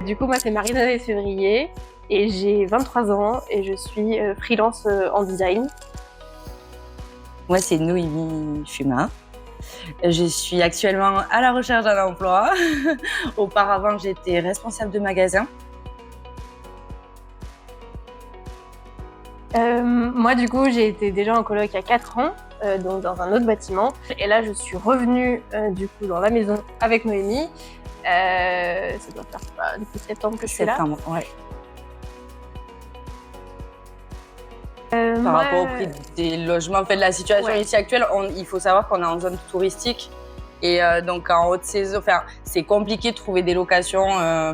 Du coup, moi, c'est Marina Février et j'ai 23 ans et je suis freelance en design. Moi, c'est Noémie Fuma. Je suis actuellement à la recherche d'un emploi. Auparavant, j'étais responsable de magasin. Moi, du coup, j'ai été déjà en coloc il y a 4 ans, donc dans un autre bâtiment. Et là, je suis revenue du coup dans la maison avec Noémie. Ça doit faire depuis septembre que je suis là. Septembre, ouais. Par rapport au prix des logements, en fait, la situation ici actuelle, il faut savoir qu'on est en zone touristique. Et donc en haute saison, c'est compliqué de trouver des locations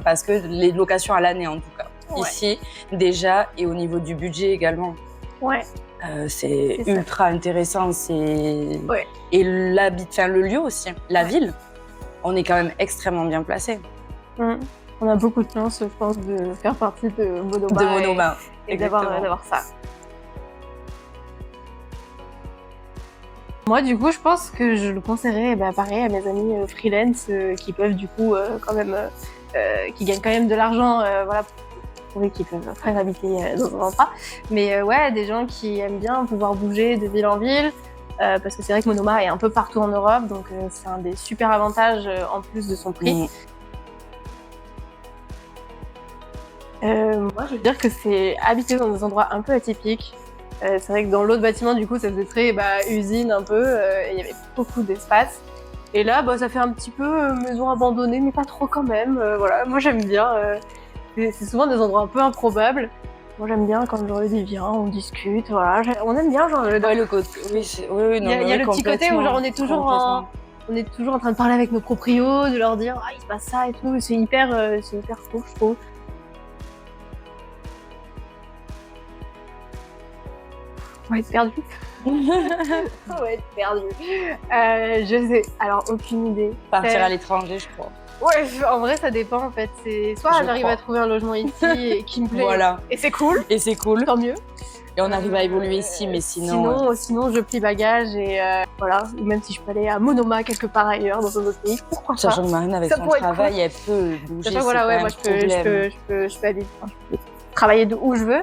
parce que les locations à l'année en tout cas. Ici déjà et au niveau du budget également. C'est ultra intéressant. Et le lieu aussi, la ville, on est quand même extrêmement bien placé. On a beaucoup de chance, je pense, de faire partie de Monoma. Et d'avoir ça. Moi, du coup, je pense que je le conseillerais pareil à mes amis freelance qui peuvent du coup quand même, qui gagnent quand même de l'argent, voilà, pour prouver qu'ils peuvent habiter dans un endroit. Mais ouais, des gens qui aiment bien pouvoir bouger de ville en ville, parce que c'est vrai que Monoma est un peu partout en Europe, donc c'est un des super avantages en plus de son prix. Moi, je veux dire que c'est habiter dans des endroits un peu atypiques. C'est vrai que dans l'autre bâtiment, du coup, ça faisait très usine un peu, et il y avait beaucoup d'espace. Et là, ça fait un petit peu maison abandonnée, mais pas trop quand même. Voilà, moi j'aime bien. C'est souvent des endroits un peu improbables. Moi j'aime bien quand genre il vient, on discute, voilà. On aime bien genre le côté. Oui, il y a le petit côté où genre on est toujours en train de parler avec nos proprios, de leur dire il se passe ça et tout. C'est hyper cool, je trouve. On va être perdu. On va être perdu. Je sais. Alors, aucune idée. Partir à l'étranger, je crois. Ouais, en vrai, ça dépend en fait. Soit j'arrive à trouver un logement ici et qui me plaît. Voilà. Et c'est cool. Tant mieux. Et on arrive à évoluer ici, mais sinon. Sinon, je plie bagage et voilà. Même si je peux aller à Monoma quelque part ailleurs dans un autre pays, pourquoi pas. Sachant que Marine, avec son travail, elle peut bouger. Sachant voilà, moi je peux habiter. Travailler de où je veux.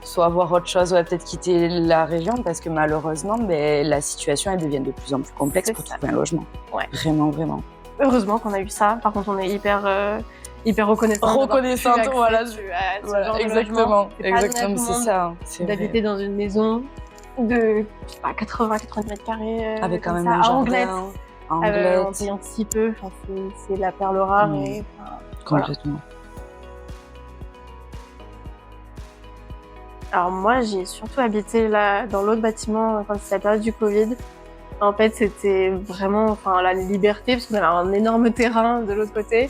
Soit voir autre chose, peut-être quitter la région parce que malheureusement, la situation elle devient de plus en plus complexe pour trouver un logement. Vraiment, vraiment. Heureusement qu'on a eu ça. Par contre, on est hyper reconnaissante. Voilà. Genre exactement. Exactement, c'est ça. D'habiter dans une maison de 80-90 mètres carrés. Avec quand même un jardin. En payant si peu. C'est la perle rare. Complètement. Alors moi, j'ai surtout habité là, dans l'autre bâtiment quand c'était la période du Covid. En fait, c'était vraiment la liberté parce qu'on avait un énorme terrain de l'autre côté.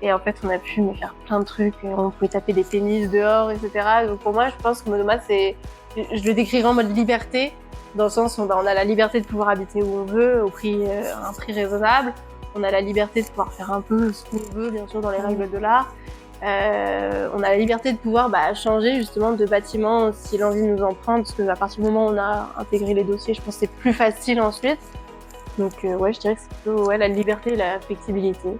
Et en fait, on a pu faire plein de trucs. On pouvait taper des tennis dehors, etc. Donc pour moi, je pense que Monoma, je le décrirais en mode liberté, dans le sens où on a la liberté de pouvoir habiter où on veut, un prix raisonnable. On a la liberté de pouvoir faire un peu ce qu'on veut, bien sûr, dans les règles de l'art. On a la liberté de pouvoir changer justement de bâtiment si l'envie nous en prend, parce qu'à partir du moment où on a intégré les dossiers, je pense que c'est plus facile ensuite. Donc je dirais que c'est plutôt la liberté et la flexibilité.